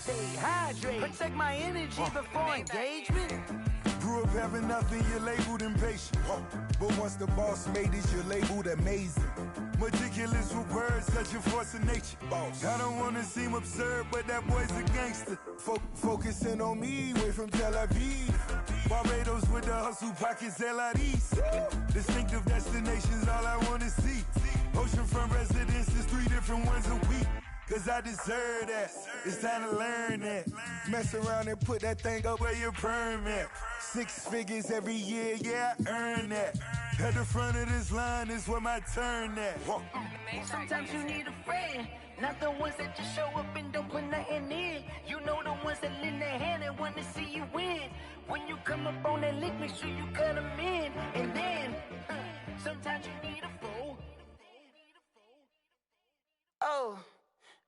stay hydrated. Protect my energy before engagement. Grew up having nothing, you're labeled impatient. But once the boss made it, you're labeled amazing. Meticulous with words, such a force of nature. Boss. I don't wanna seem absurd, but that boy's a gangster. Focusing on me, way from Tel Aviv. Barbados with the hustle pockets, LIDs. Distinctive destinations, all I wanna see. Oceanfront residences, 3 different ones a week. Cause I deserve that. It's time to learn that. Mess around and put that thing up where your permit. 6 figures every year, yeah, I earn that. At the front of this line is where my turn at. Sometimes you need a friend, not the ones that just show up and don't put nothing in. You know the ones that lend their hand and want to see you win. When you come up on that lick, make sure you cut them in. And then, sometimes you need a fool. Oh.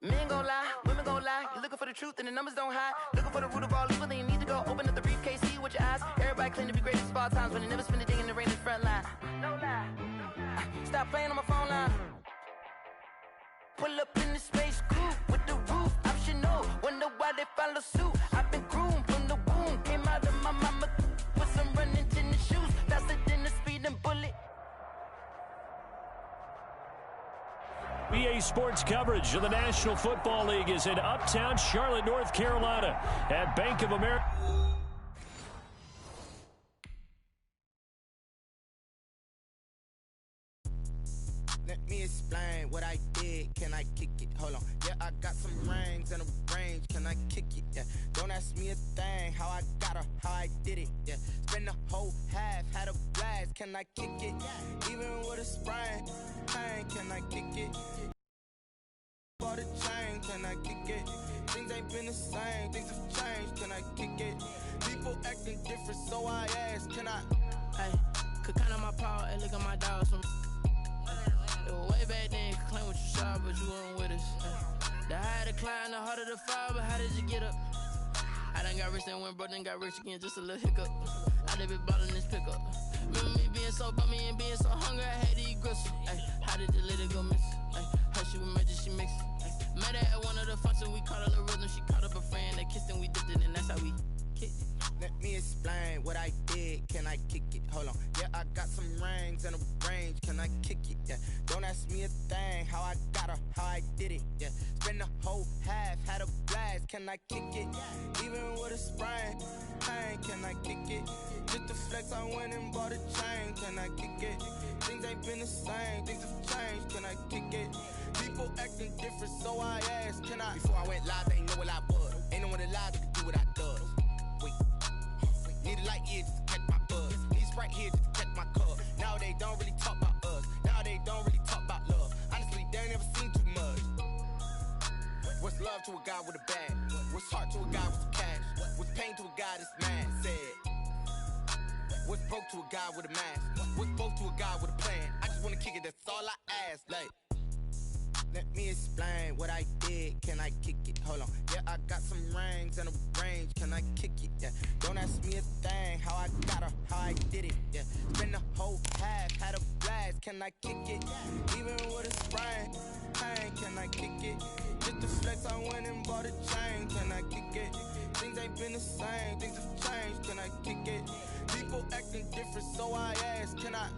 Men gon' lie, women gon' lie. You're looking for the truth and the numbers don't hide. Looking for the root of all evil, then you need to go open up the briefcase, see with your eyes. Everybody claim to be greatest of all times, but they never spend a day in the rain in the front line. No lie. Stop playing on my phone line. Pull up in the space coupe with the roof optional. Wonder why they follow suit. I've been groomed from the womb. Came out of my mama with some running tennis shoes. Faster than a speeding bullet. EA Sports coverage of the National Football League is in Uptown Charlotte, North Carolina at Bank of America. Let me explain what I did. Can I kick it? Hold on. Yeah, I got some rings and a range. Can I kick it? Yeah. Don't ask me a thing. How I got her, how I did it. Yeah. Spend the whole half, had a blast. Can I kick it? Even with a sprain. Pain, can I kick it? Bought a chain, can I kick it? Things ain't been the same, things have changed, can I kick it? People acting different, so I ask, can I? Hey, could count on my power and look at my dogs from. It was way back then, could claim what you saw, but you weren't with us. The higher the climb, the harder the fall, but how did you get up? I done got rich and went broke, then got rich again, just a little hiccup. I done been ballin' this pickup. Remember me being so bummy and being so hungry, I had to eat gristle. Ay, how did the lady go miss? Ay, how she was magic, she mixed. Met her at one of the functions, we caught her the rhythm. She caught up a friend, they kissed and we dipped it, and that's how we kicked it. Let me explain what I did. Can I kick it? Hold on. Yeah, I got some rings and a range. Can I kick it? Yeah. Don't ask me a thing. How I got her, how I did it. Yeah. Spend the whole half, had a blast. Can I kick it? Even with a sprain. Pain, can I kick it? Just to flex, I went and bought a chain. Can I kick it? Things ain't been the same. Things have changed. Can I kick it? People acting different, so I asked, can I? Before I went live, they ain't know what I was. Ain't no one alive that could do what I does. Wait. Need a light here just to catch my buzz. Need Sprite here just to catch my cup. Now they don't really talk about us. Now they don't really talk about love. Honestly, they ain't never seen too much. What's love to a guy with a bag? What's heart to a guy with some cash? What's pain to a guy that's mad? Said. What's broke to a guy with a mask? What's both to a guy with a plan? I just wanna kick it, that's all I ask. Like, let me explain what I did. Can I kick it? Hold on. Yeah, I got some rings and a range. Can I kick it? Yeah. Don't ask me a thing. How I got her, how I did it. Yeah. Spend the whole half, had a blast. Can I kick it? Even with a sprain. Pain, can I kick it? Just to flex, I went and bought a chain. Can I kick it? Things ain't been the same. Things have changed. Can I kick it? People acting different, so I ask, can I?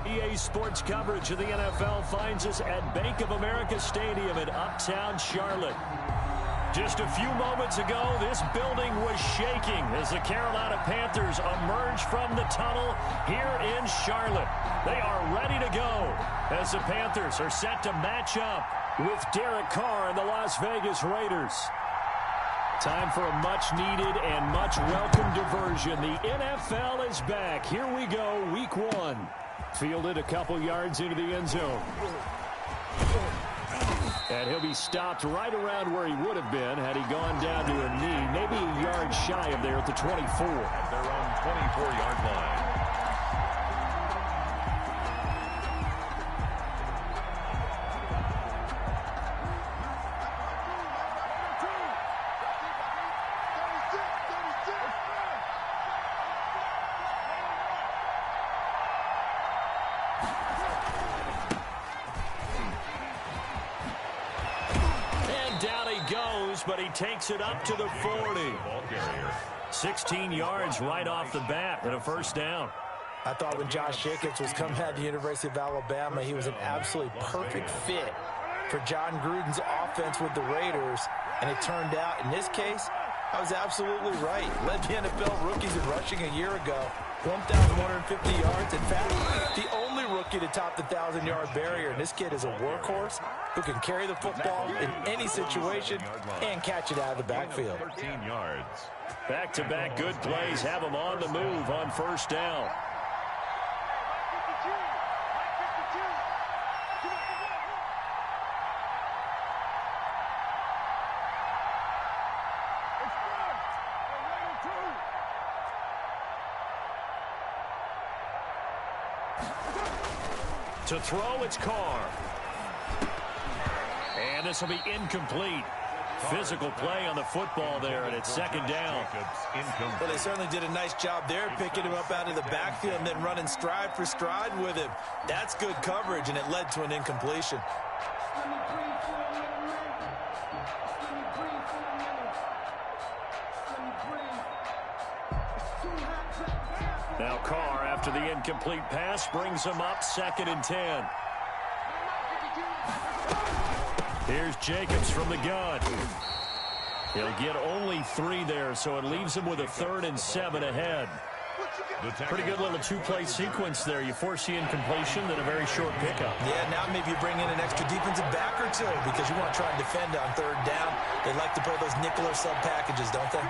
EA Sports coverage of the NFL finds us at Bank of America Stadium in Uptown Charlotte. Just a few moments ago, this building was shaking as the Carolina Panthers emerged from the tunnel here in Charlotte. They are ready to go as the Panthers are set to match up with Derek Carr and the Las Vegas Raiders. Time for a much-needed and much-welcome diversion. The NFL is back. Here we go, Week 1. Fielded a couple yards into the end zone. And he'll be stopped right around where he would have been had he gone down to a knee, maybe a yard shy of there at the 24. Their own 24-yard line. But he takes it up to the 40. 16 yards right off the bat and a first down. I thought when Josh Jacobs was coming out of the University of Alabama, he was an absolutely perfect fit for John Gruden's offense with the Raiders. And it turned out, in this case, I was absolutely right. Led the NFL rookies in rushing a year ago. 1,150 yards. In fact, the only rookie to top the 1,000-yard barrier. And this kid is a workhorse who can carry the football in any situation and catch it out of the backfield. 13 yards. Back-to-back good plays have him on the move on first down. To throw, it's Carr. And this will be incomplete. Physical play on the football there, and it's second down. Well, they certainly did a nice job there, picking him up out of the backfield and then running stride for stride with him. That's good coverage, and it led to an incompletion. Now Carr, after the incomplete pass, brings him up 2nd and 10. Here's Jacobs from the gun. He'll get only 3 there, so it leaves him with a 3rd and 7 ahead. Pretty good little two-play sequence there. You force the incompletion, then a very short pickup. Yeah, now maybe you bring in an extra defensive back or two because you want to try and defend on 3rd down. They like to play those nickel or sub packages, don't they?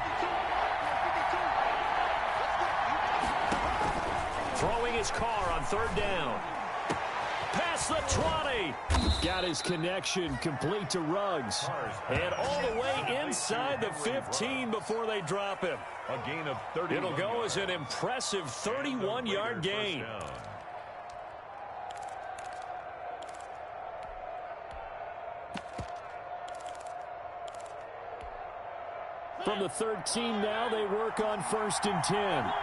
Throwing his Carr on 3rd down. Past the 20. Got his connection complete to Ruggs. And all the way inside the 15 before they drop him. A gain of 30. It'll go as an impressive 31-yard gain. From the 13 now, they work on 1st and 10.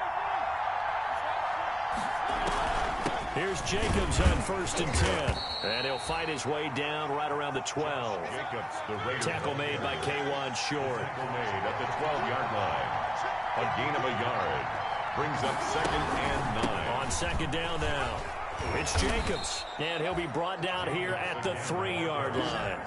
Here's Jacobs on 1st and 10. And he'll fight his way down right around the 12. Jacobs, the Raiders. Tackle made by K'Wan Short. Tackle made at the 12-yard line. A gain of a yard. Brings up 2nd and 9. On 2nd down now. It's Jacobs. And he'll be brought down here at the 3-yard line.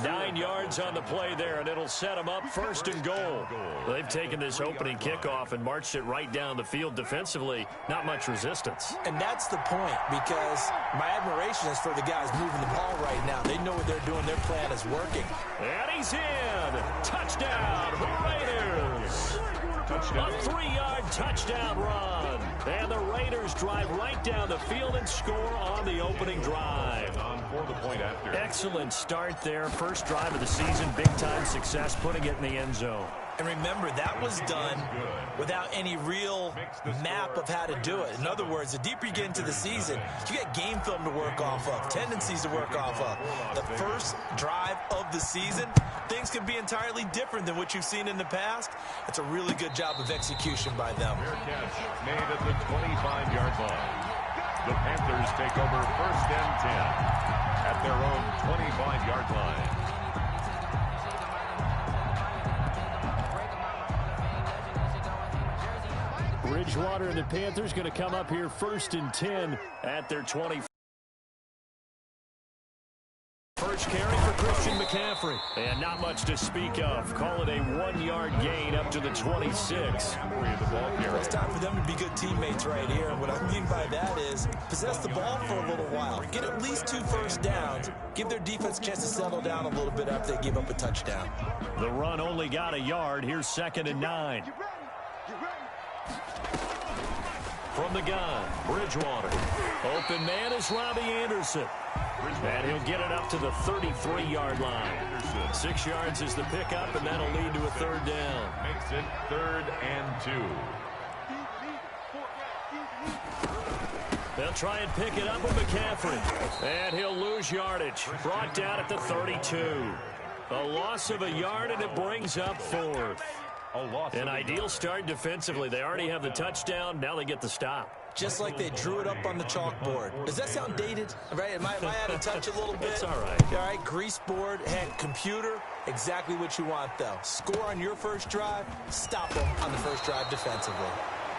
9 yards on the play there, and it'll set him up 1st and goal. They've taken this opening kickoff and marched it right down the field defensively. Not much resistance. And that's the point, because my admiration is for the guys moving the ball right now. They know what they're doing. Their plan is working. And he's in. Touchdown, Raiders. Touchdown. A 3-yard touchdown run. And the Raiders drive right down the field and score on the opening drive. On for the point after. Excellent start there. First drive of the season. Big-time success, putting it in the end zone. And remember, that was done without any real map of how to do it. In other words, the deeper you get into the season, you get game film to work off of, tendencies to work off of. The first drive of the season, things can be entirely different than what you've seen in the past. It's a really good job of execution by them. Fair catch made at the 25-yard line. The Panthers take over 1st and 10 at their own 25-yard line. Bridgewater and the Panthers going to come up here 1st and 10 at their 20. First carry for Christian McCaffrey. And not much to speak of. Call it a 1-yard gain up to the 26. It's time for them to be good teammates right here. And what I mean by that is possess the ball for a little while. Get at least 2 first downs. Give their defense a chance to settle down a little bit after they give up a touchdown. The run only got a yard. Here's 2nd and 9. From the gun, Bridgewater. Open man is Robbie Anderson. And he'll get it up to the 33-yard line. 6 yards is the pickup, and that'll lead to a 3rd down. Makes it 3rd and 2. They'll try and pick it up with McCaffrey. And he'll lose yardage. Brought down at the 32. A loss of a yard, and it brings up 4th. An ideal start defensively. They already have the touchdown. Now they get the stop. Just like they drew it up on the chalkboard. Does that sound dated? Right? Am I out of touch a little bit? It's all right. All right, grease board, head, computer, exactly what you want, though. Score on your first drive, stop them on the first drive defensively.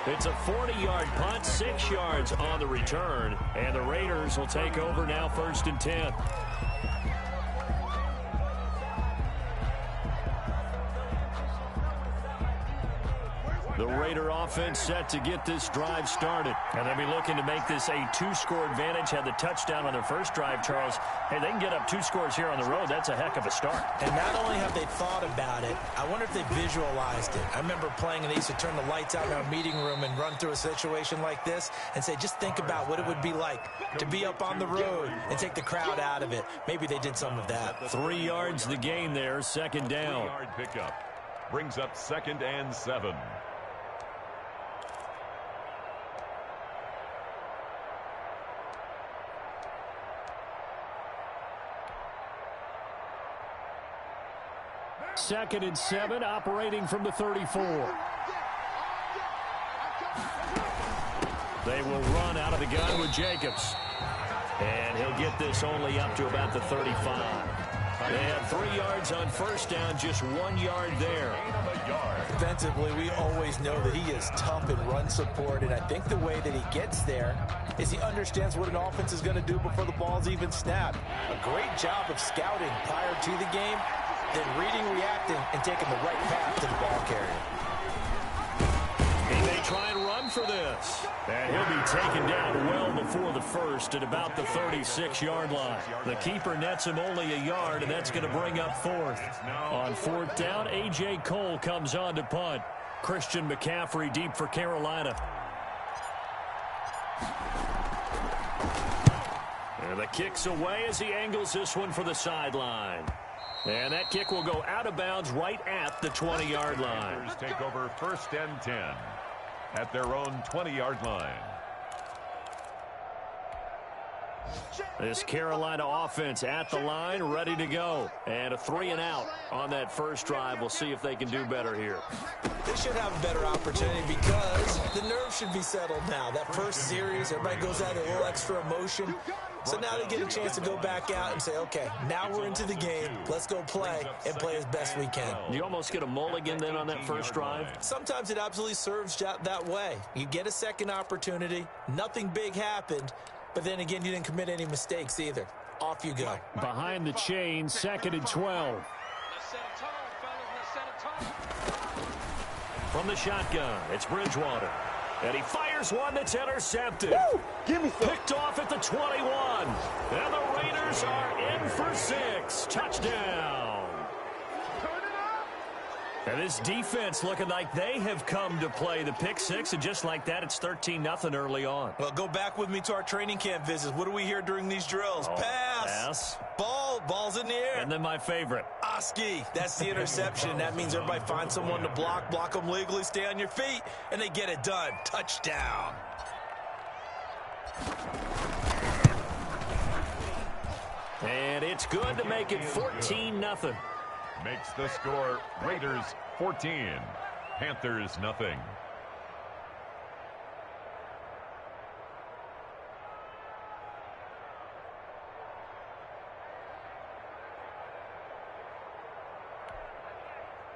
It's a 40-yard punt, 6 yards on the return, and the Raiders will take over now 1st and 10. The Raider offense set to get this drive started. And they'll be looking to make this a 2-score advantage. Had the touchdown on their first drive, Charles. Hey, they can get up 2 scores here on the road. That's a heck of a start. And not only have they thought about it, I wonder if they visualized it. I remember playing, and they used to turn the lights out in our meeting room and run through a situation like this and say, just think about what it would be like to be up on the road and take the crowd out of it. Maybe they did some of that. 3 yards the gain there, 2nd down. 3-yard pickup brings up 2nd and 7. Second and 7, operating from the 34. They will run out of the gun with Jacobs. And he'll get this only up to about the 35. They have 3 yards on first down, just 1 yard there. Defensively, we always know that he is tough in run support, and I think the way that he gets there is he understands what an offense is going to do before the ball's even snapped. A great job of scouting prior to the game, then reading, reacting, and taking the right path to the ball carrier. He may try and run for this. And he'll be taken down well before the first at about the 36-yard line. The keeper nets him only a yard, and that's going to bring up 4th. On 4th down, A.J. Cole comes on to punt. Christian McCaffrey deep for Carolina. And the kick's away as he angles this one for the sideline. And that kick will go out of bounds right at the 20-yard line. Take over 1st and 10 at their own 20-yard line. This Carolina offense at the line, ready to go. And a 3-and-out on that first drive. We'll see if they can do better here. They should have a better opportunity because the nerves should be settled now. That first series, everybody goes out a little extra emotion. So now they get a chance to go back out and say, okay, now we're into the game. Let's go play and play as best we can. You almost get a mulligan then on that first drive? Sometimes it absolutely serves that way. You get a second opportunity. Nothing big happened. But then again, you didn't commit any mistakes either. Off you go. Behind the chain, 2nd and 12. From the shotgun, it's Bridgewater. And he fires one that's intercepted. Woo! Give me some. Picked off at the 21. And the Raiders are in for 6. Touchdown. And this defense looking like they have come to play the pick 6, and just like that, it's 13-0 early on. Well, go back with me to our training camp visits. What do we hear during these drills? Pass. Ball's in the air. And then my favorite. Oski. That's the interception. That means everybody finds someone to block them legally, stay on your feet, and they get it done. Touchdown. And it's good to make it 14-0. Makes the score Raiders 14, Panthers nothing.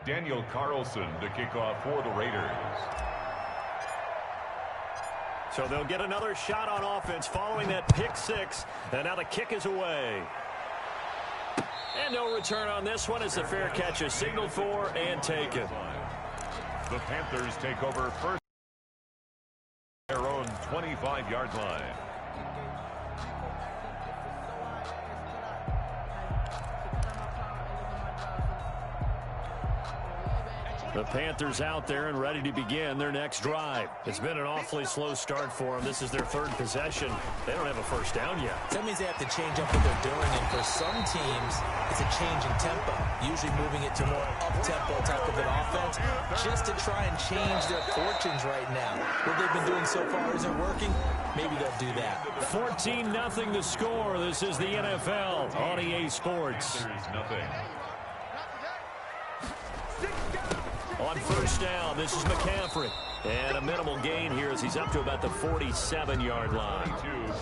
Daniel Carlson to kick off for the Raiders. So they'll get another shot on offense following that pick 6, and now the kick is away. And no return on this one as the fair catch is signaled for and taken. The Panthers take over first their own 25-yard line. The Panthers out there and ready to begin their next drive. It's been an awfully slow start for them. This is their third possession. They don't have a first down yet. That means they have to change up what they're doing, and for some teams, it's a change in tempo, usually moving it to more up-tempo type of an offense, just to try and change their fortunes right now. What they've been doing so far isn't working. Maybe they'll do that. 14-0 the score. This is the NFL on EA Sports. On first down, this is McCaffrey. And a minimal gain here as he's up to about the 47-yard line.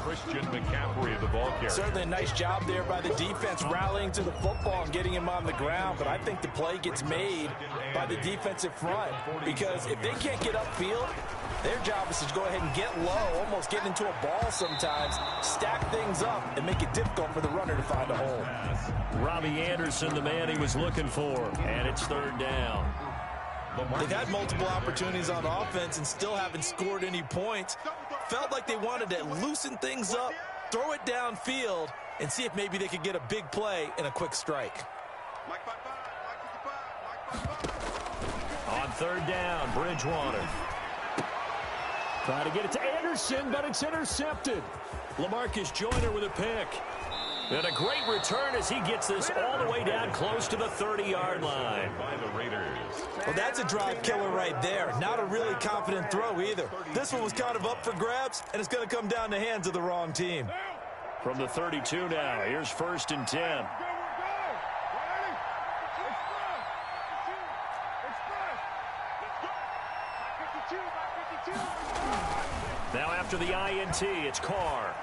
Christian McCaffrey, the ball carrier. Certainly a nice job there by the defense rallying to the football and getting him on the ground. But I think the play gets made by the defensive front, because if they can't get upfield, their job is to go ahead and get low, almost get into a ball sometimes, stack things up, and make it difficult for the runner to find a hole. Robbie Anderson, the man he was looking for, and it's third down. They've had multiple opportunities on offense and still haven't scored any points. Felt like they wanted to loosen things up, throw it downfield, and see if maybe they could get a big play and a quick strike. On third down, Bridgewater. Trying to get it to Anderson, but it's intercepted. LaMarcus Joyner with a pick. And a great return as he gets this all the way down close to the 30-yard line. By the Raiders. Well, that's a drive killer right there. Not a really confident throw either. This one was kind of up for grabs, and it's going to come down the hands of the wrong team. From the 32 now, here's 1st and 10. Now after the INT, it's Carr.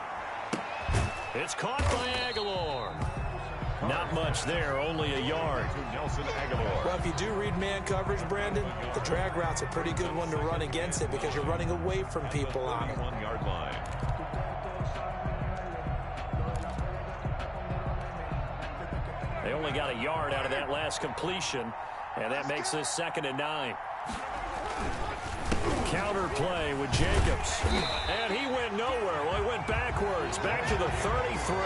It's caught by Aguilar. Not much there, only a yard. Nelson Aguilar. Well, if you do read man coverage, Brandon, the drag route's a pretty good one to run against it because you're running away from people on it. 1-yard line. They only got a yard out of that last completion, and that makes this 2nd and 9. Counter play with Jacobs. And he went nowhere. Well, he went backwards, back to the 33.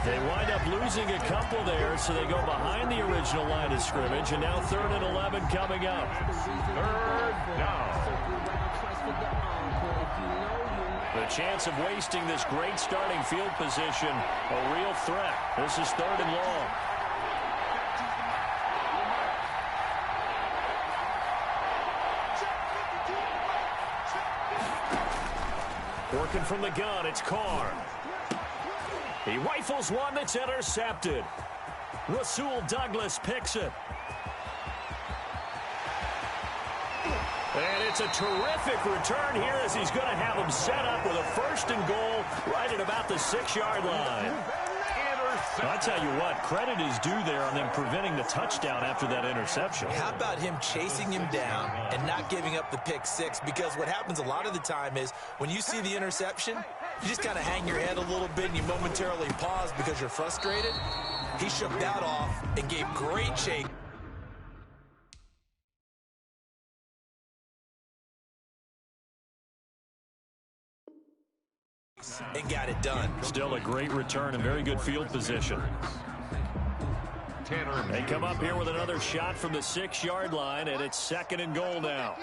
They wind up losing a couple there, so they go behind the original line of scrimmage, and now 3rd and 11 coming up. 3rd down. The chance of wasting this great starting field position, a real threat. This is 3rd and long. Working from the gun, it's Carr. He rifles one that's intercepted. Rasul Douglas picks it. And it's a terrific return here as he's going to have him set up with a 1st and goal right at about the 6-yard line. I'll tell you what, credit is due there on them preventing the touchdown after that interception. How about him chasing him down and not giving up the pick six? Because what happens a lot of the time is when you see the interception, you just kind of hang your head a little bit and you momentarily pause because you're frustrated. He shook that off and gave great chase. And got it done. Still a great return and very good field position. They come up here with another shot from the 6-yard line, and it's 2nd and goal now.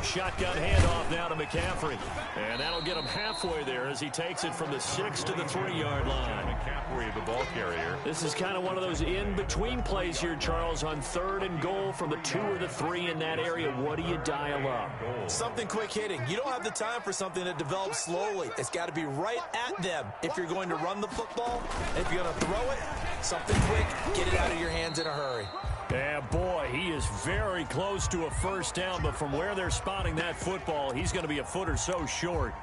Shotgun handoff now to McCaffrey. And that'll get him halfway there as he takes it from the 6 to the 3-yard line. McCaffrey, the ball carrier. This is kind of one of those in-between plays here, Charles, on 3rd and goal from the 2 or the 3 in that area. What do you dial up? Something quick hitting. You don't have the time for something that develops slowly. It's got to be right at them if you're going to run the football. If you're going to throw it, something quick, get it out of your hands in a hurry. Yeah, boy, he is very close to a 1st down, but from where they're spotting that football, he's going to be a foot or so short.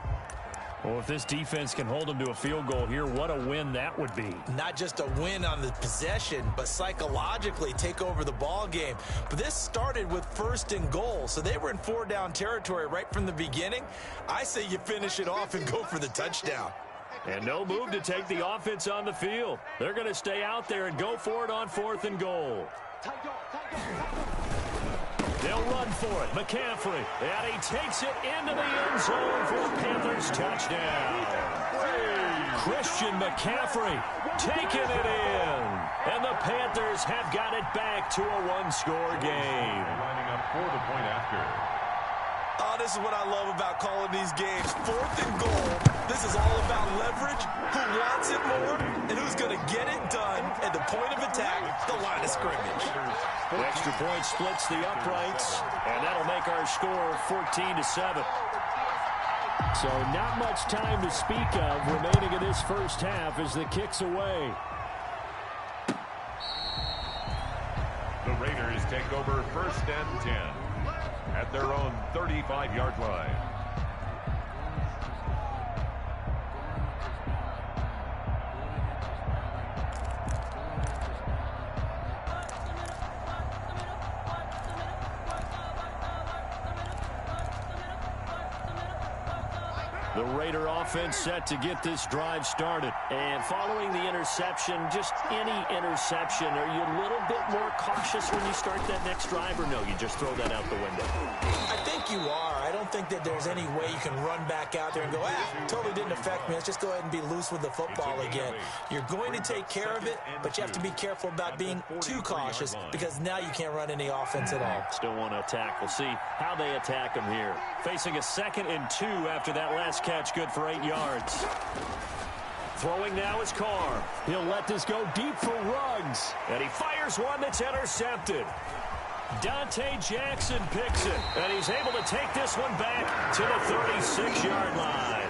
Well, if this defense can hold him to a field goal here, what a win that would be. Not just a win on the possession, but psychologically take over the ball game. But this started with 1st and goal, so they were in 4-down territory right from the beginning. I say you finish it off and go for the touchdown. And no move to take the offense on the field. They're going to stay out there and go for it on 4th and goal. They'll run for it. McCaffrey. And he takes it into the end zone for a Panthers touchdown. Christian McCaffrey taking it in. And the Panthers have got it back to a one-score game. Lining up for the point after. Oh, this is what I love about calling these games. 4th and goal. This is all about leverage, who wants it more, and who's going to get it done at the point of attack, the line of scrimmage. The extra point splits the uprights, and that'll make our score 14-7. So not much time to speak of remaining in this first half as the kick's away. The Raiders take over 1st and 10 at their own 35-yard line. The Raider offense set to get this drive started. And following the interception, just any interception, are you a little bit more cautious when you start that next drive, or no, you just throw that out the window? I think you are. I don't think that there's any way you can run back out there and go, totally didn't affect me. Let's just go ahead and be loose with the football again. You're going to take care of it, but you have to be careful about being too cautious because now you can't run any offense at all. Still want to attack. We'll see how they attack him here. Facing a 2nd and 2 after that last catch, good for 8 yards. Throwing now is Carr. He'll let this go deep for Ruggs. And he fires one that's intercepted. Dante Jackson picks it. And he's able to take this one back to the 36-yard line.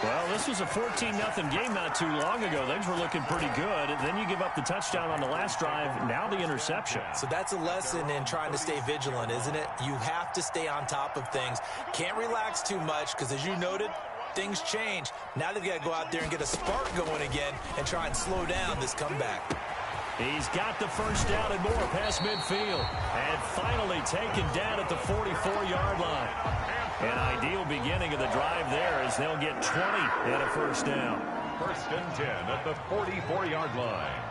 Well, this was a 14-0 game not too long ago. Things were looking pretty good. Then you give up the touchdown on the last drive. Now the interception. So that's a lesson in trying to stay vigilant, isn't it? You have to stay on top of things. Can't relax too much because, as you noted, things change. Now they've got to go out there and get a spark going again and try and slow down this comeback. He's got the first down and more past midfield. And finally taken down at the 44-yard line. An ideal beginning of the drive there as they'll get 20 and a first down. 1st and 10 at the 44-yard line.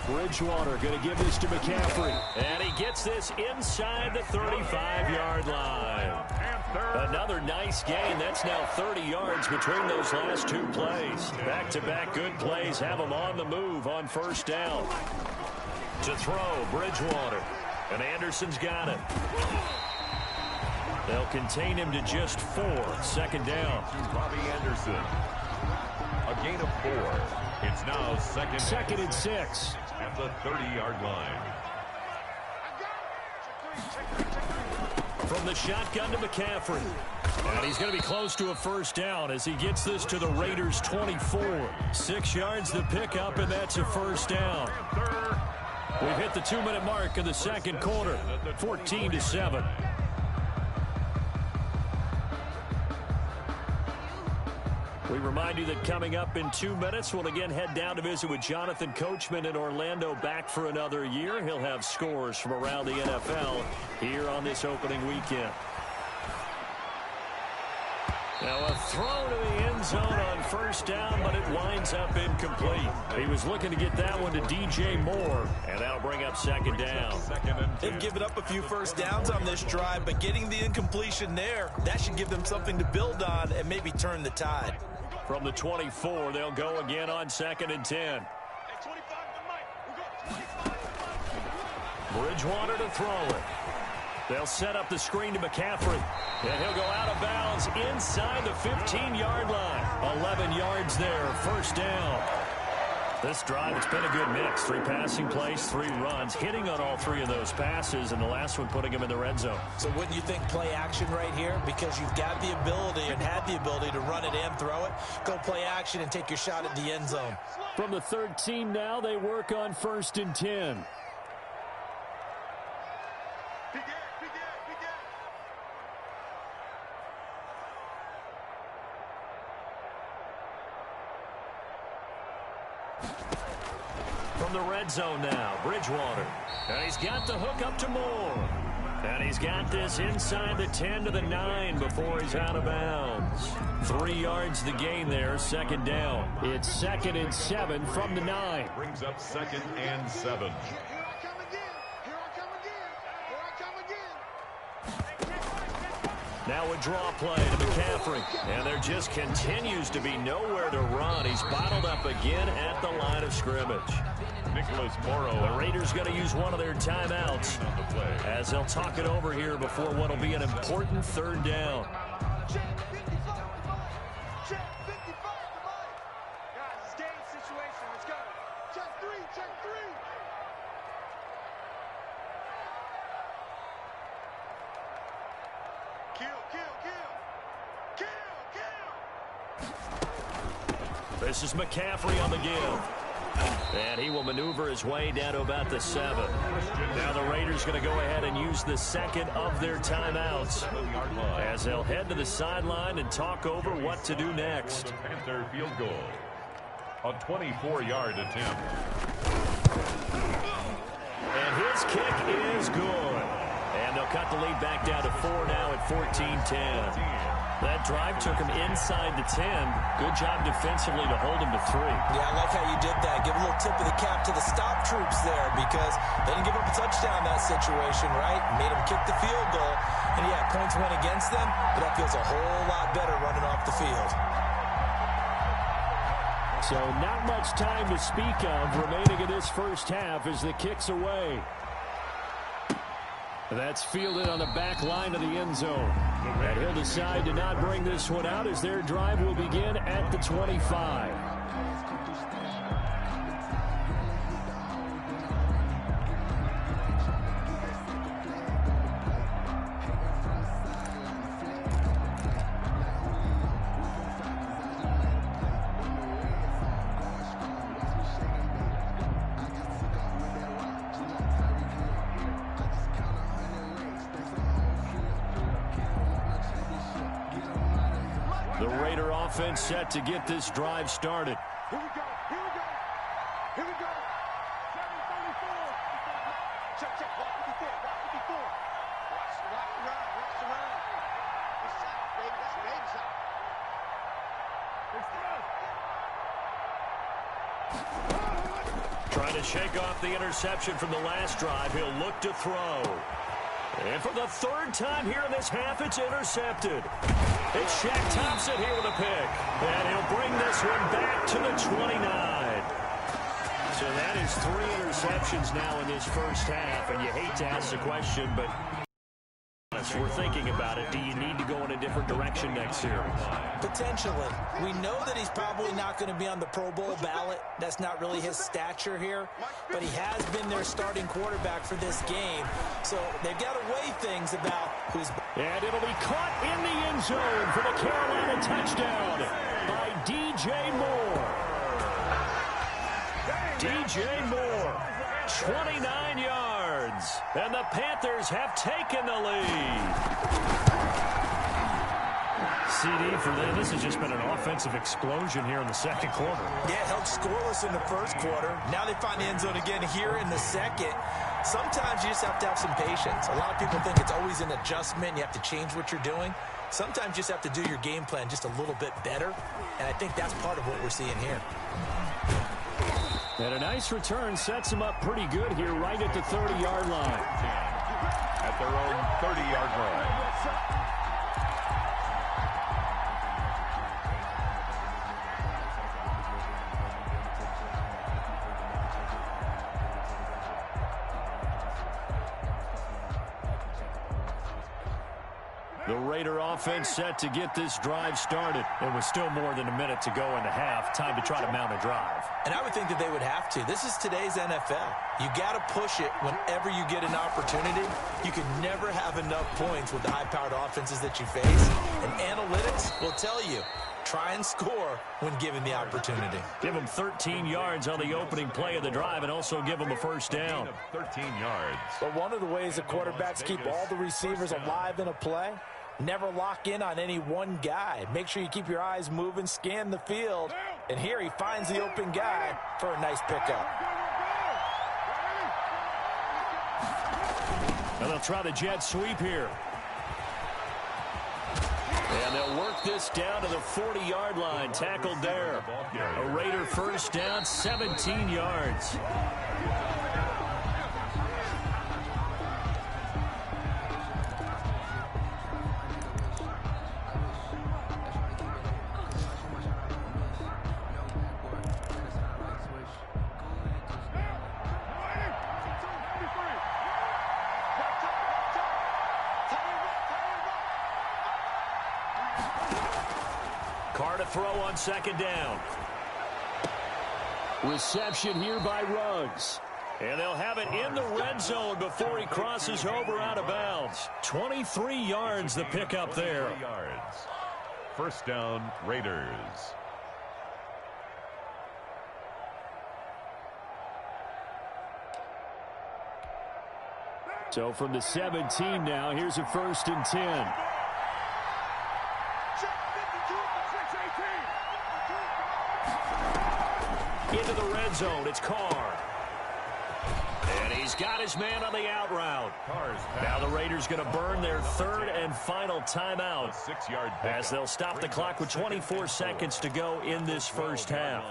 Bridgewater going to give this to McCaffrey. And he gets this inside the 35-yard line. Another nice gain. That's now 30 yards between those last 2 plays. Back-to-back good plays have them on the move on first down. To throw, Bridgewater. And Anderson's got it. They'll contain him to just 4. 2nd down. Robbie Anderson. A gain of 4. It's now 2nd and 6. At the 30-yard line. From the shotgun to McCaffrey. And he's going to be close to a first down as he gets this to the Raiders' 24. 6 yards to pick up, and that's a first down. We've hit the 2-minute mark in the 2nd quarter. 14-7. We remind you that coming up in 2 minutes, we'll again head down to visit with Jonathan Coachman in Orlando, back for another year. He'll have scores from around the NFL here on this opening weekend. Now a throw to the end zone on first down, but it winds up incomplete. He was looking to get that one to DJ Moore, and that'll bring up 2nd down. They've given up a few first downs on this drive, but getting the incompletion there, that should give them something to build on and maybe turn the tide. From the 24, they'll go again on 2nd and 10. Bridgewater to throw it. They'll set up the screen to McCaffrey. And he'll go out of bounds inside the 15-yard line. 11 yards there, first down. This drive, it's been a good mix. 3 passing plays, 3 runs, hitting on all 3 of those passes, and the last one putting him in the red zone. So wouldn't you think play action right here? Because you've got the ability and had the ability to run it and throw it. Go play action and take your shot at the end zone. From the 13 now, they work on 1st and 10. From the red zone now, Bridgewater. And he's got the hook up to Moore. And he's got this inside the 10 to the 9 before he's out of bounds. 3 yards the gain there, 2nd down. It's 2nd and 7 from the 9. Brings up 2nd and 7. Now a draw play to McCaffrey. And there just continues to be nowhere to run. He's bottled up again at the line of scrimmage. Nicholas Morrow. The Raiders going to use one of their timeouts as they'll talk it over here before what will be an important third down. Check 55 to Mike. Check 55 to Mike. Guys, it's game situation. Let's go. Check 3. Check 3. Kill, kill, kill. Kill, kill. This is McCaffrey on the give. And he will maneuver his way down to about the 7. Now the Raiders going to go ahead and use the second of their timeouts as they'll head to the sideline and talk over what to do next. Panther field goal. A 24-yard attempt. And his kick is good. And they'll cut the lead back down to 4 now at 14-10. That drive took him inside the 10. Good job defensively to hold him to 3. Yeah, I like how you did that. Give a little tip of the cap to the stop troops there because they didn't give up a touchdown in that situation, right? Made them kick the field goal. And, yeah, points went against them, but that feels a whole lot better running off the field. So not much time to speak of remaining in this first half as the kick's away. That's fielded on the back line of the end zone. And he'll decide to not bring this one out as their drive will begin at the 25. The Raider offense set to get this drive started. Here we go. Here we go. Here we go. 734. Check, check. Block 54. Block 54. Watch the rock around. Watch the round. It's shot, baby. That's a baby shot. Trying to shake off the interception from the last drive. He'll look to throw. And for the third time here in this half, it's intercepted. It's Shaq Thompson here with a pick. And he'll bring this one back to the 29. So that is 3 interceptions now in this first half. And you hate to ask the question, but we're thinking about it. Do you need to go in a different direction next year? Potentially. We know that he's probably not going to be on the Pro Bowl ballot. That's not really his stature here. But he has been their starting quarterback for this game. So they've got to weigh things about who's... And it'll be caught in the end zone for the Carolina touchdown by DJ Moore. DJ Moore, 29 yards. And the Panthers have taken the lead. CD for them. This has just been an offensive explosion here in the second quarter. Yeah, held scoreless in the first quarter. Now they find the end zone again here in the second. Sometimes you just have to have some patience. A lot of people think it's always an adjustment. You have to change what you're doing. Sometimes you just have to do your game plan just a little bit better. And I think that's part of what we're seeing here. And a nice return sets them up pretty good here right at the 30-yard line. At their own 30-yard line. The Raider offense set to get this drive started. It was still more than a minute to go in the half. Time to try to mount a drive. And I would think that they would have to. This is today's NFL. You got to push it whenever you get an opportunity. You can never have enough points with the high-powered offenses that you face. And analytics will tell you, try and score when given the opportunity. Give them 13 yards on the opening play of the drive and also give them a first down. 13 yards. But one of the ways that quarterbacks keep all the receivers alive in a play, never lock in on any one guy. Make sure you keep your eyes moving, scan the field. And here he finds the open guy for a nice pickup. And they'll try the jet sweep here. And they'll work this down to the 40-yard line. Tackled there. A Raider first down, 17 yards. throw on second down. Reception here by Ruggs. And they'll have it in the red zone before he crosses over out of bounds. 23 yards the pickup there. First down, Raiders. So from the 17 now, here's a 1st and 10. Into the red zone, it's Carr. And he's got his man on the out route. Now the Raiders going to burn their 3rd and final timeout as they'll stop the clock with 24 seconds to go in this first half.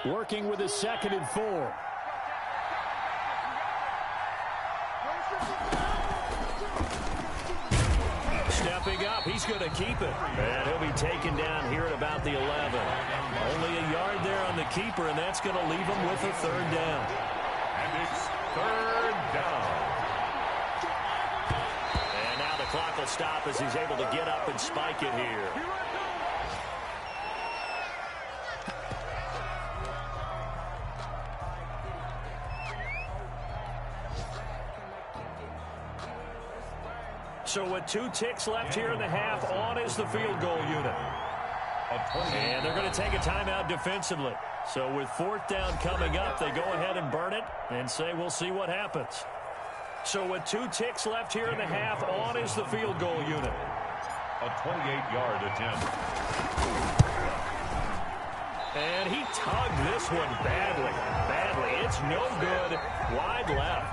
Working with a 2nd and 4. Stepping up, he's going to keep it. And he'll be taken down here at about the 11. Only a yard there on the keeper, and that's going to leave him with a 3rd down. And it's 3rd down. And now the clock will stop as he's able to get up and spike it here. So with 2 ticks left here in the half, on is the field goal unit. And they're going to take a timeout defensively. So with 4th down coming up, they go ahead and burn it and say we'll see what happens. So with 2 ticks left here in the half, on is the field goal unit. A 28-yard attempt. And he tugged this one badly. It's no good. Wide left.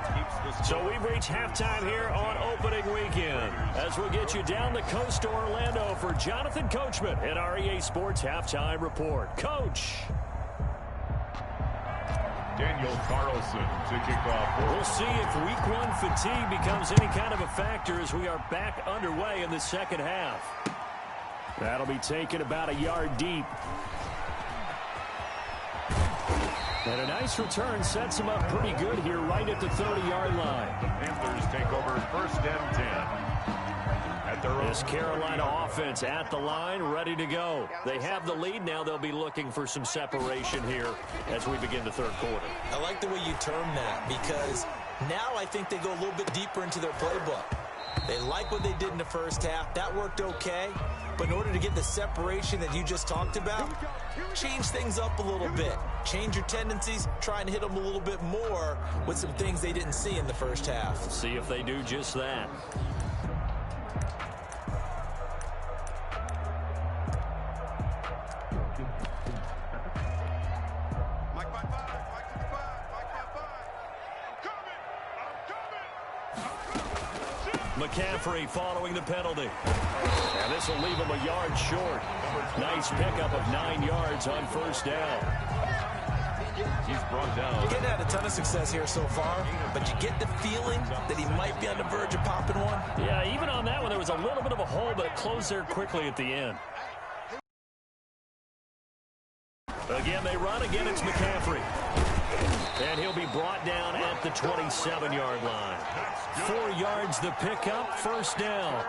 So we've reached halftime here on opening weekend as we'll get you down the coast to Orlando for Jonathan Coachman at our EA Sports Halftime Report. Coach. Daniel Carlson to kick off. We'll see if week 1 fatigue becomes any kind of a factor as we are back underway in the second half. That'll be taken about a yard deep. And a nice return sets him up pretty good here right at the 30-yard line. The Panthers take over 1st and 10. At their this Carolina offense at the line, ready to go. They have the lead now. They'll be looking for some separation here as we begin the 3rd quarter. I like the way you term that because now I think they go a little bit deeper into their playbook. They like what they did in the first half. That worked okay. But in order to get the separation that you just talked about, change things up a little bit. Change your tendencies. Try and hit them a little bit more with some things they didn't see in the first half. We'll see if they do just that. McCaffrey following the penalty. And this will leave him a yard short. Nice pickup of 9 yards on 1st down. He's brought down. You're getting had a ton of success here so far, but you get the feeling that he might be on the verge of popping one. Yeah, even on that one, there was a little bit of a hole, but it closed there quickly at the end. Again, they run. Again, it's McCaffrey. And he'll be brought down at the 27-yard line. 4 yards the pickup, 1st down.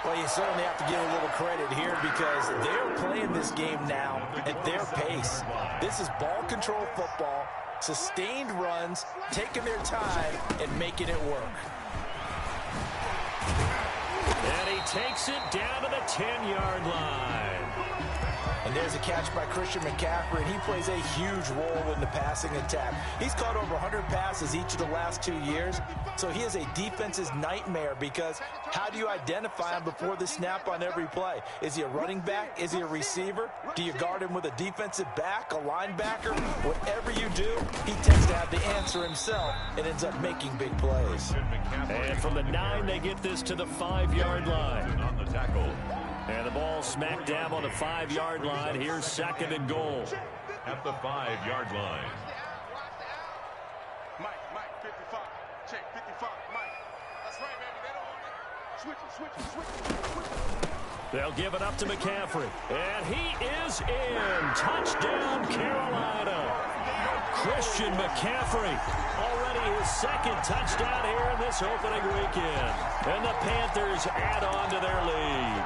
Well, you certainly have to give a little credit here because they're playing this game now at their pace. This is ball control football, sustained runs, taking their time and making it work. And he takes it down to the 10-yard line. And there's a catch by Christian McCaffrey, and he plays a huge role in the passing attack. He's caught over 100 passes each of the last 2 years, so he is a defense's nightmare because how do you identify him before the snap on every play? Is he a running back? Is he a receiver? Do you guard him with a defensive back, a linebacker? Whatever you do, he tends to have the answer himself and ends up making big plays. And from the 9, they get this to the 5-yard line. On the tackle. And the ball smacked down on the 5-yard line. Here's 2nd and goal. At the 5-yard line. Mike, 55. Check, 55. Mike. That's right, baby. They don't want it. Switch it. They'll give it up to McCaffrey. And he is in. Touchdown, Carolina. Christian McCaffrey, already his second touchdown here in this opening weekend. And the Panthers add on to their lead.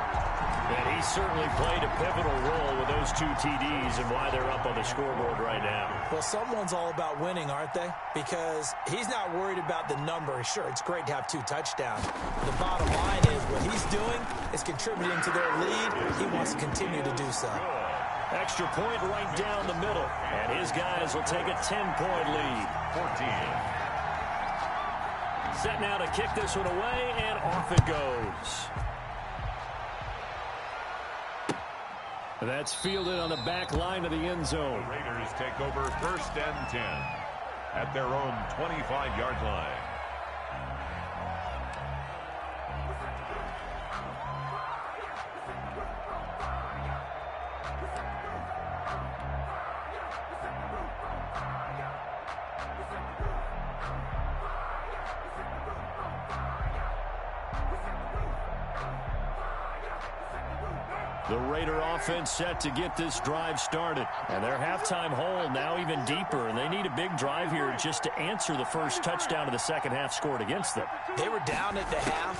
And he certainly played a pivotal role with those 2 TDs and why they're up on the scoreboard right now. Well, someone's all about winning, aren't they? Because he's not worried about the number. Sure, it's great to have 2 touchdowns. The bottom line is what he's doing is contributing to their lead. He wants to continue to do so. Extra point right down the middle. And his guys will take a 10-point lead. 14. Set now to kick this one away, and off it goes. That's fielded on the back line of the end zone. The Raiders take over 1st and 10 at their own 25-yard line. The Raider offense set to get this drive started. And their halftime hole now even deeper, and they need a big drive here just to answer the first touchdown of the second half scored against them. They were down at the half.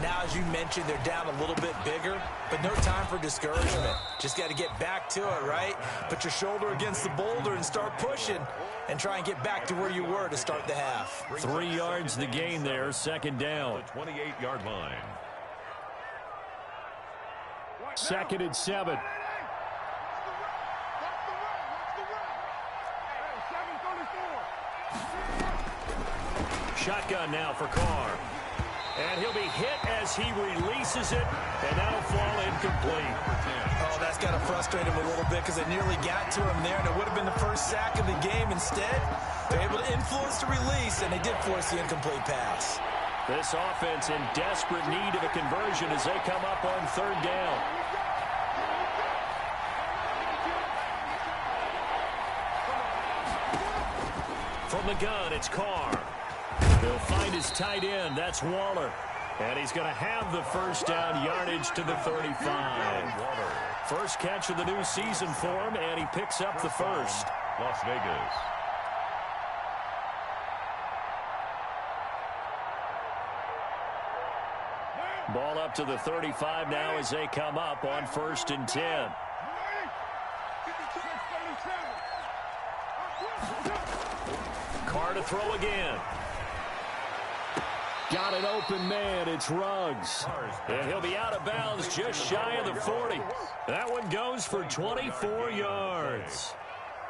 Now, as you mentioned, they're down a little bit bigger, but no time for discouragement. Just got to get back to it, right? Put your shoulder against the boulder and start pushing and try and get back to where you were to start the half. 3 yards the gain there, second down. The 28-yard line. 2nd and 7. Shotgun now for Carr. And he'll be hit as he releases it, and that'll fall incomplete. Oh, that's got to frustrate him a little bit because it nearly got to him there, and it would have been the first sack of the game. Instead, they're able to influence the release, and they did force the incomplete pass. This offense in desperate need of a conversion as they come up on 3rd down. From the gun, it's Carr. He'll find his tight end. That's Waller. And he's going to have the first down, yardage to the 35. First catch of the new season for him, and he picks up the first. Las Vegas. Ball up to the 35 now as they come up on 1st and 10. Carr to throw again. Got an open man. It's Ruggs. And he'll be out of bounds just shy of the 40. That one goes for 24 yards.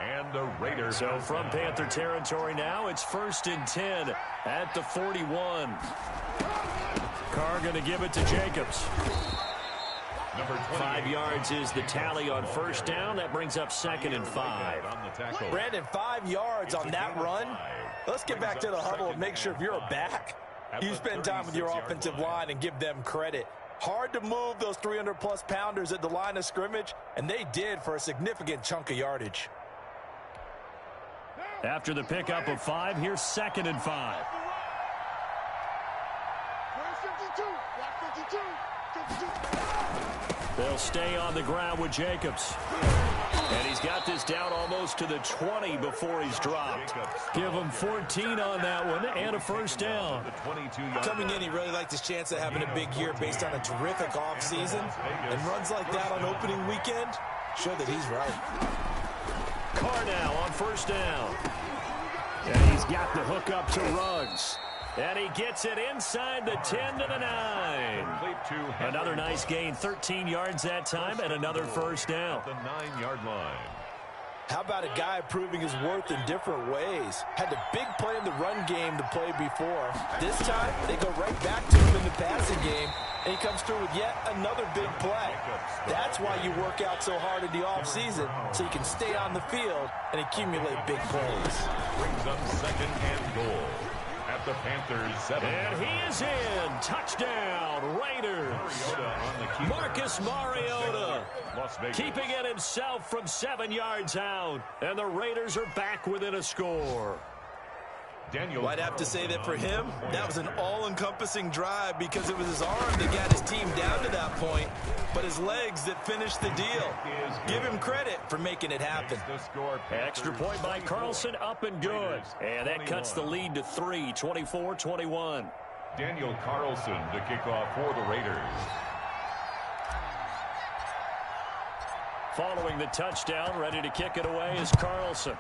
And the Raiders. So from Panther territory now, it's 1st and 10 at the 41. Carr going to give it to Jacobs. 5 yards is the tally on 1st down. That brings up 2nd and 5. Brandon, 5 yards on that run. Let's get back to the huddle and make sure if you're back, you spend time with your offensive line and give them credit. Hard to move those 300-plus pounders at the line of scrimmage, and they did for a significant chunk of yardage. After the pickup of 5, here's 2nd and 5. They'll stay on the ground with Jacobs. And he's got this down almost to the 20 before he's dropped. Give him 14 on that one and a first down. Coming in, he really liked his chance of having a big year based on a terrific offseason. And runs like that on opening weekend show that he's right. Carr now on 1st down. And he's got the hook up to Ruggs. And he gets it inside the 10 to the 9. Another nice gain, 13 yards that time, and another first down. The 9-yard line. How about a guy proving his worth in different ways? Had a big play in the run game to play before. This time, they go right back to him in the passing game, and he comes through with yet another big play. That's why you work out so hard in the offseason, so you can stay on the field and accumulate big plays. Brings up 2nd and goal at the Panthers 7. And he is in. Touchdown, Raiders. Marcus Mariota keeping it himself from 7 yards out. And the Raiders are back within a score. Well, I'd have to say that for him, that was an all-encompassing drive because it was his arm that got his team down to that point, but his legs that finished the deal. Give him credit for making it happen. Extra point by Carlson, up and good. And that cuts the lead to 3, 24-21. Daniel Carlson to kick off for the Raiders. Following the touchdown, ready to kick it away is Carlson.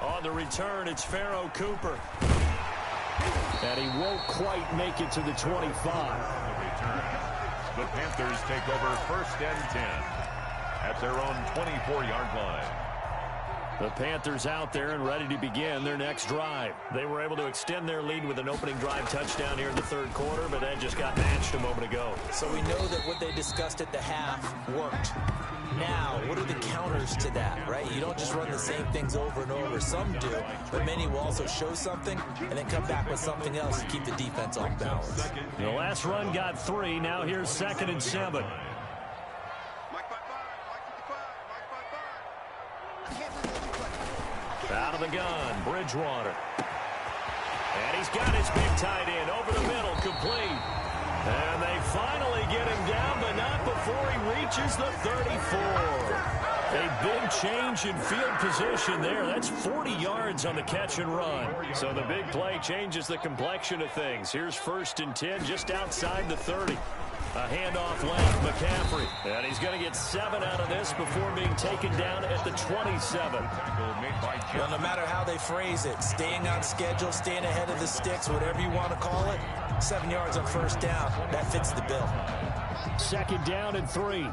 On the return, it's Pharaoh Cooper. And he won't quite make it to the 25. The Panthers take over 1st and 10 at their own 24-yard line. The Panthers out there and ready to begin their next drive. They were able to extend their lead with an opening drive touchdown here in the 3rd quarter, but that just got matched a moment ago. So we know that what they discussed at the half worked. Now, what are the counters to that, right? You don't just run the same things over and over. Some do, but many will also show something and then come back with something else to keep the defense off balance. The last run got 3. Now here's 2nd and 7. Out of the gun, Bridgewater. And he's got his big tight end over the middle, complete. And they finally get him down, but not before he reaches the 34. A big change in field position there. That's 40 yards on the catch and run. So the big play changes the complexion of things. Here's 1st and 10 just outside the 30. A handoff left, McCaffrey. And he's going to get 7 out of this before being taken down at the 27. Well, no matter how they phrase it, staying on schedule, staying ahead of the sticks, whatever you want to call it, 7 yards on 1st down, that fits the bill. 2nd down and 3.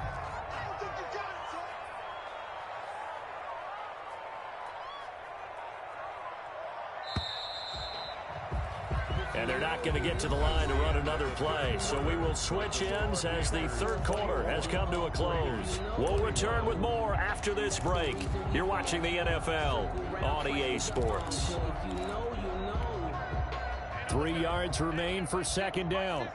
And they're not going to get to the line to run another play. So we will switch ends as the 3rd quarter has come to a close. We'll return with more after this break. You're watching the NFL on EA Sports. 3 yards remain for 2nd down.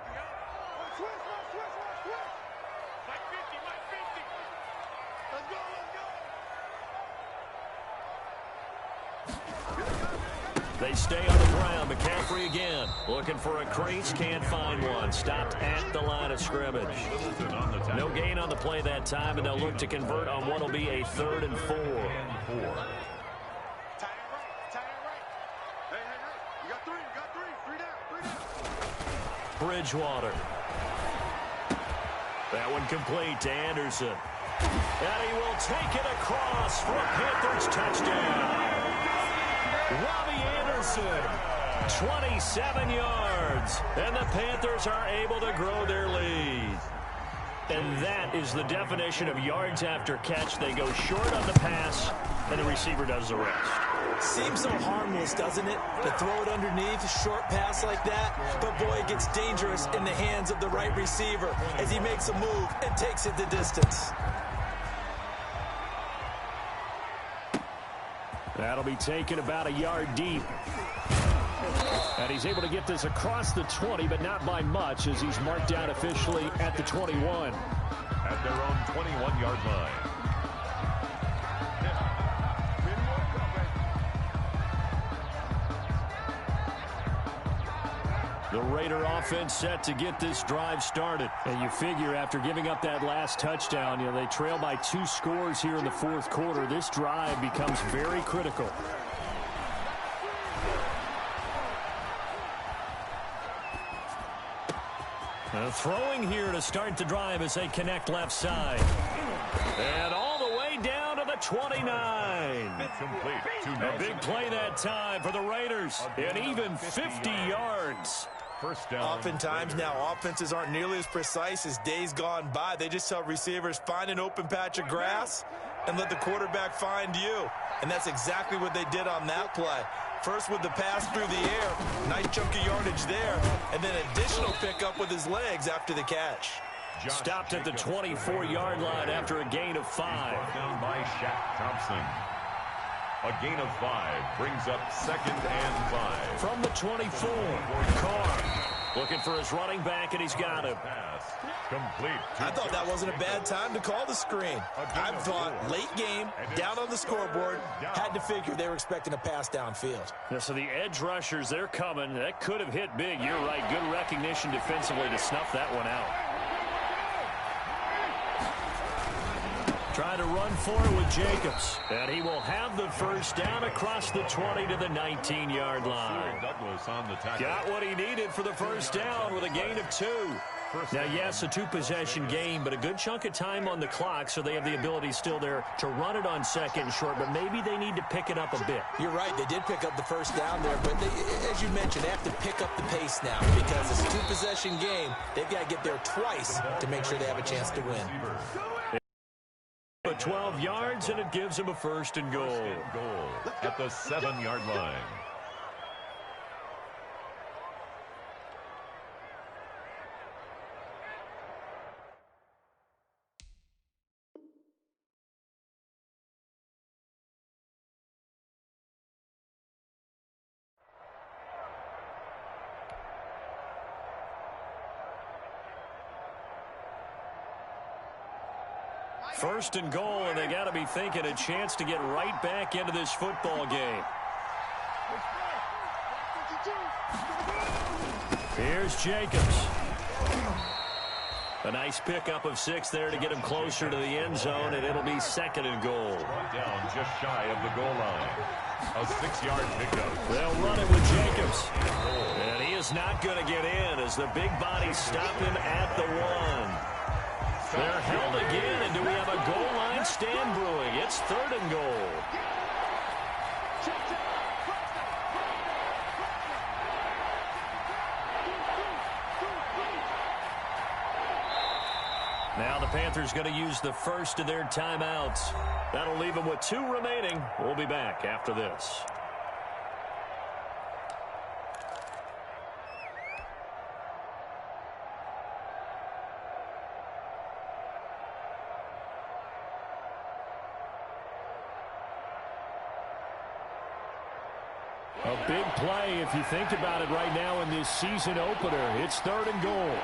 They stay on the ground. McCaffrey again. Looking for a crease. Can't find one. Stopped at the line of scrimmage. No gain on the play that time, and they'll look to convert on what will be a 3rd and 4. Bridgewater. That one complete to Anderson. And he will take it across for a Panthers touchdown. Robbie Anderson, 27 yards, and the Panthers are able to grow their lead. And that is the definition of yards after catch. They go short on the pass, and the receiver does the rest. Seems so harmless, doesn't it, to throw it underneath, a short pass like that? But, boy, it gets dangerous in the hands of the right receiver as he makes a move and takes it the distance. That'll be taken about a yard deep. And he's able to get this across the 20, but not by much, as he's marked down officially at the 21. At their own 21-yard line. The Raider offense set to get this drive started. And you figure after giving up that last touchdown, they trail by 2 scores here in the 4th quarter. This drive becomes very critical. Throwing here to start the drive as they connect left side. And all the way down to the 29. Complete. A big play that time for the Raiders. And even 50 yards. First down. Oftentimes now offenses aren't nearly as precise as days gone by. They just tell receivers, find an open patch of grass and let the quarterback find you. And that's exactly what they did on that play. First with the pass through the air, nice chunk of yardage there, and then additional pickup with his legs after the catch. Stopped at the 24-yard line after a gain of 5. Down by Shaq Thompson. A gain of 5 brings up 2nd and 5. From the 24, Carr. Looking for his running back, and he's got him. Complete. I thought that wasn't a bad time to call the screen. I thought late game, down on the scoreboard, had to figure they were expecting a pass downfield. Yeah, so the edge rushers, they're coming. That could have hit big. You're right. Good recognition defensively to snuff that one out. Trying to run for it with Jacobs. And he will have the first down across the 20 to the 19-yard line. Douglas on the tackle. Got what he needed for the first down with a gain of 2. Now, yes, a 2-possession game, but a good chunk of time on the clock, so they have the ability still there to run it on second and short, but maybe they need to pick it up a bit. You're right. They did pick up the first down there, but they, as you mentioned, they have to pick up the pace now because it's a 2-possession game. They've got to get there twice to make sure they have a chance to win. 12 yards, and it gives him a first and goal. At the 7-yard line. First and goal, and they got to be thinking a chance to get right back into this football game. Here's Jacobs. A nice pickup of 6 there to get him closer to the end zone, and it'll be second and goal. Down just shy of the goal line. A 6-yard pickup. They'll run it with Jacobs. And he is not going to get in as the big bodies stop him at the 1. They're held again, and do we have a goal line stand brewing? It's third and goal. Now the Panthers going to use the first of their timeouts. That'll leave them with 2 remaining. We'll be back after this. A big play if you think about it right now in this season opener. It's third and goal.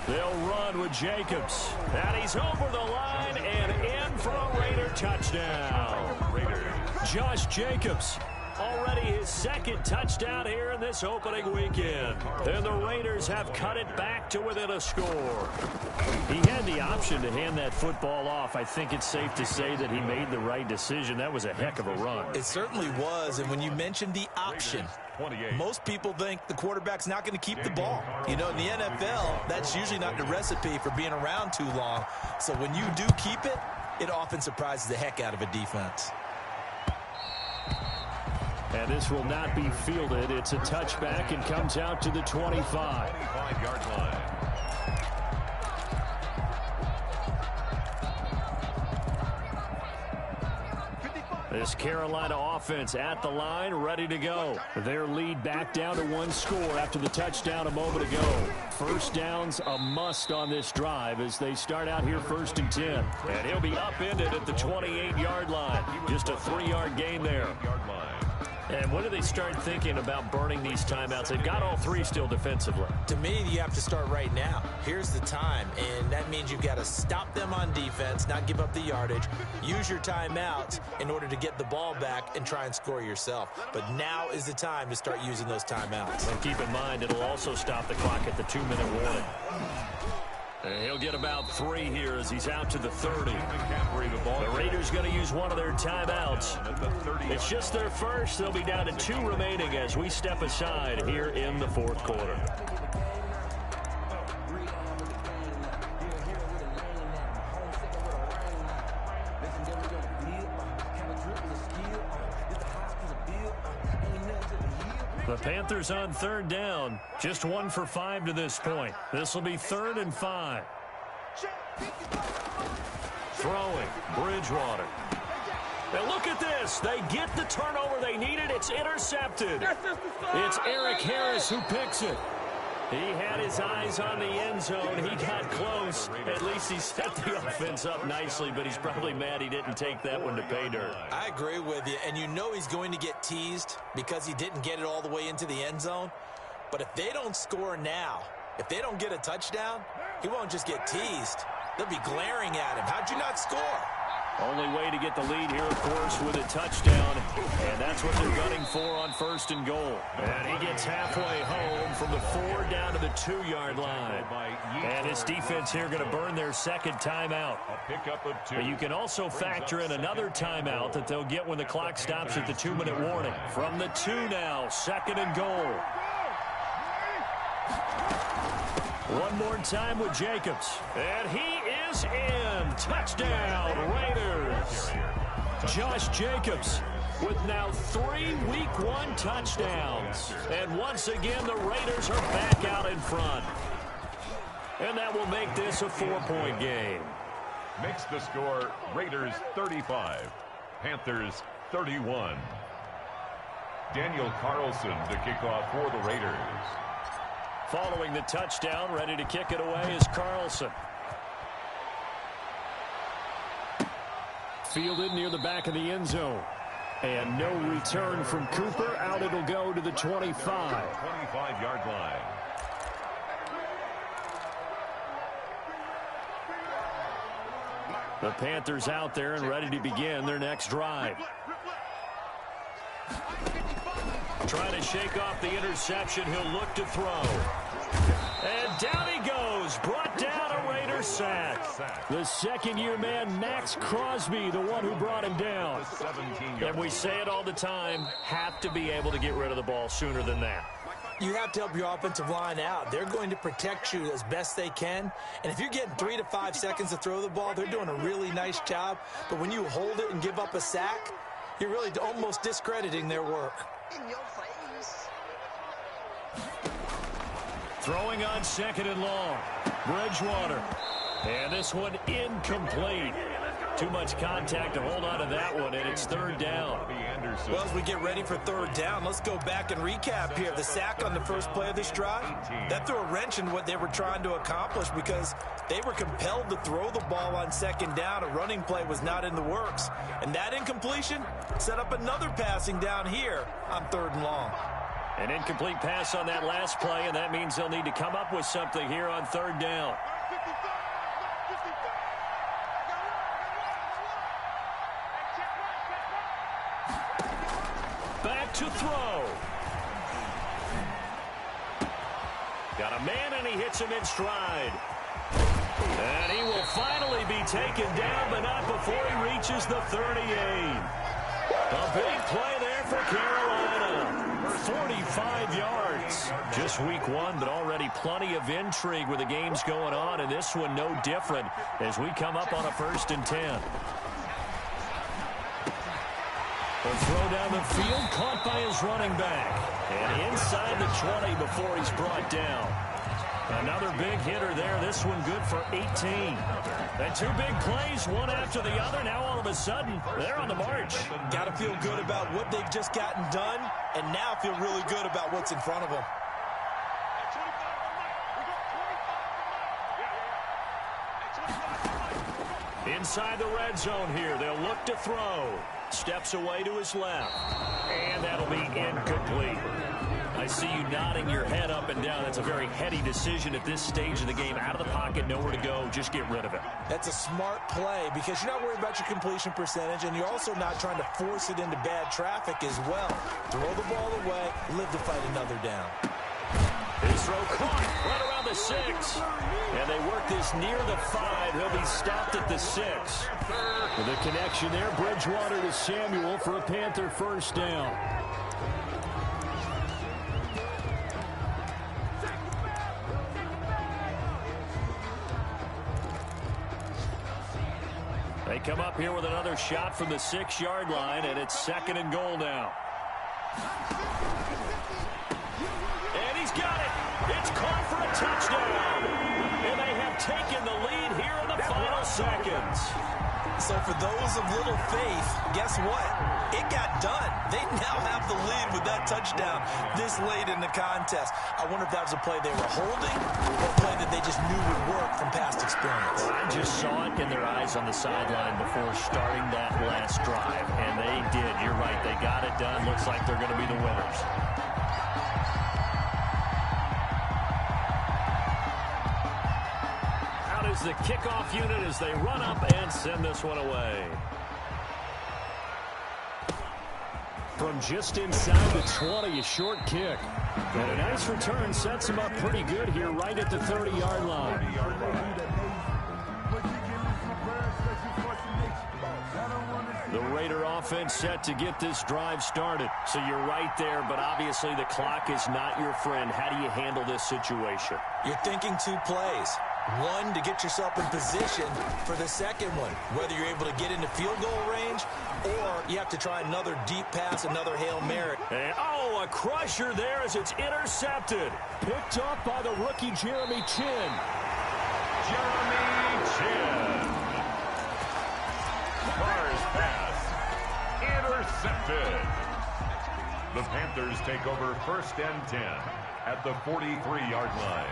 They'll run with Jacobs. And he's over the line and in for a Raider touchdown. Josh Jacobs. Already his second touchdown here in this opening weekend. And the Raiders have cut it back to within a score. He had the option to hand that football off. I think it's safe to say that he made the right decision. That was a heck of a run. It certainly was. And when you mentioned the option, most people think the quarterback's not going to keep the ball. You know, in the NFL, that's usually not the recipe for being around too long. So when you do keep it, it often surprises the heck out of a defense. And this will not be fielded. It's a touchback and comes out to the 25. 25-yard line. This Carolina offense at the line, ready to go. Their lead back down to 1 score after the touchdown a moment ago. First down's a must on this drive as they start out here 1st and 10. And he'll be upended at the 28-yard line. Just a 3-yard gain there. And when do they start thinking about burning these timeouts? They've got all 3 still defensively. To me, you have to start right now. Here's the time, and that means you've got to stop them on defense, not give up the yardage, use your timeouts in order to get the ball back and try and score yourself. But now is the time to start using those timeouts. And keep in mind, it'll also stop the clock at the 2-minute warning. And he'll get about 3 here as he's out to the 30. The Raiders going to use one of their timeouts. It's just their first. They'll be down to 2 remaining as we step aside here in the 4th quarter. The Panthers on 3rd down. Just 1 for 5 to this point. This will be 3rd and 5. Throwing, Bridgewater. And look at this. They get the turnover they needed. It's intercepted. It's Eric Harris who picks it. He had his eyes on the end zone. He got close. At least he set the offense up nicely, but he's probably mad he didn't take that one to pay dirt. I agree with you, and you know he's going to get teased because he didn't get it all the way into the end zone. But if they don't score now, if they don't get a touchdown, he won't just get teased. They'll be glaring at him. How'd you not score? Only way to get the lead here, of course, with a touchdown. And that's what they're gunning for on 1st and goal. And he gets halfway home from the 4 down to the 2-yard line. And his defense here going to burn their second timeout. A pickup of 2. But you can also factor in another timeout that they'll get when the clock stops at the 2-minute warning. From the 2 now, 2nd and goal. One more time with Jacobs. And he is in. Touchdown, Raiders. Josh Jacobs with now 3 Week 1 touchdowns. And once again, the Raiders are back out in front. And that will make this a 4-point game. Makes the score Raiders 35, Panthers 31. Daniel Carlson to kick off for the Raiders. Following the touchdown, ready to kick it away is Carlson. Fielded near the back of the end zone. And no return from Cooper. Out it'll go to the 25. 25-yard line. The Panthers out there and ready to begin their next drive. Trying to shake off the interception. He'll look to throw. And down he goes. Brought down a Raider sack. The second-year man, Max Crosby, the one who brought him down. And we say it all the time, have to be able to get rid of the ball sooner than that. You have to help your offensive line out. They're going to protect you as best they can. And if you're getting 3 to 5 seconds to throw the ball, they're doing a really nice job. But when you hold it and give up a sack, you're really almost discrediting their work. In your face. Throwing on 2nd and long. Bridgewater. And this one incomplete. Too much contact to hold on to that one, and it's 3rd down. Well, as we get ready for 3rd down, let's go back and recap here. The sack on the first play of this drive, that threw a wrench in what they were trying to accomplish because they were compelled to throw the ball on 2nd down. A running play was not in the works. And that incompletion set up another passing down here on 3rd and long. An incomplete pass on that last play, and that means they'll need to come up with something here on 3rd down. Back to throw. Got a man, and he hits him in stride. And he will finally be taken down, but not before he reaches the 38. A big play there for Carolina. 45 yards. Just week 1, but already plenty of intrigue with the games going on, and this one no different as we come up on a 1st and 10. A throw down the field, caught by his running back. And inside the 20 before he's brought down. Another big hitter there. This one good for 18. And 2 big plays, one after the other. Now all of a sudden, they're on the march. Got to feel good about what they've just gotten done, and now feel really good about what's in front of them. Inside the red zone here. They'll look to throw. Steps away to his left. And that'll be incomplete. I see you nodding your head up and down. That's a very heady decision at this stage of the game. Out of the pocket, nowhere to go. Just get rid of it. That's a smart play because you're not worried about your completion percentage, and you're also not trying to force it into bad traffic as well. Throw the ball away, live to fight another down. His throw caught right around the 6. And they work this near the 5. He'll be stopped at the 6. With a connection there, Bridgewater to Samuel for a Panther 1st down. They come up here with another shot from the 6-yard line, and it's 2nd and goal now. And he's got it. It's caught for a touchdown. And they have taken the lead here in the final seconds. So for those of little faith, guess what? It got done. They now have the lead with that touchdown this late in the contest. I wonder if that was a play they were holding or a play that they just knew would work from past experience. I just saw it in their eyes on the sideline before starting that last drive, and they did. You're right. They got it done. Looks like they're going to be the winners. Out is the kickoff unit as they run up and send this one away. From just inside the 20, a short kick. And a nice return sets him up pretty good here right at the 30-yard line. The Raider offense set to get this drive started. So you're right there, but obviously the clock is not your friend. How do you handle this situation? You're thinking two plays. One, to get yourself in position for the second one, whether you're able to get into field goal range or you have to try another deep pass, another Hail Mary. And, oh, a crusher there as it's intercepted. Picked up by the rookie Jeremy Chin. Jeremy Chin. Carr's pass intercepted. The Panthers take over 1st and 10 at the 43-yard line.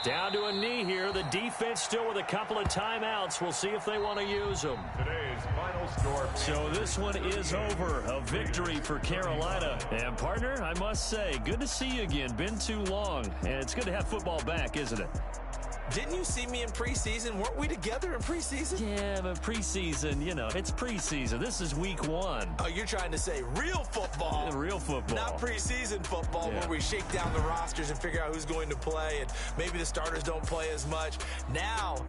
Down to a knee here. The defense still with a couple of timeouts. We'll see if they want to use them. Today's final score. So this one is over. A victory for Carolina. And, partner, I must say, good to see you again. Been too long. And it's good to have football back, isn't it? Didn't you see me in preseason? Weren't we together in preseason? Yeah, but preseason, you know, it's preseason. This is week 1. Oh, you're trying to say real football. Yeah, real football. Not preseason football where we shake down the rosters and figure out who's going to play and maybe the starters don't play as much. Now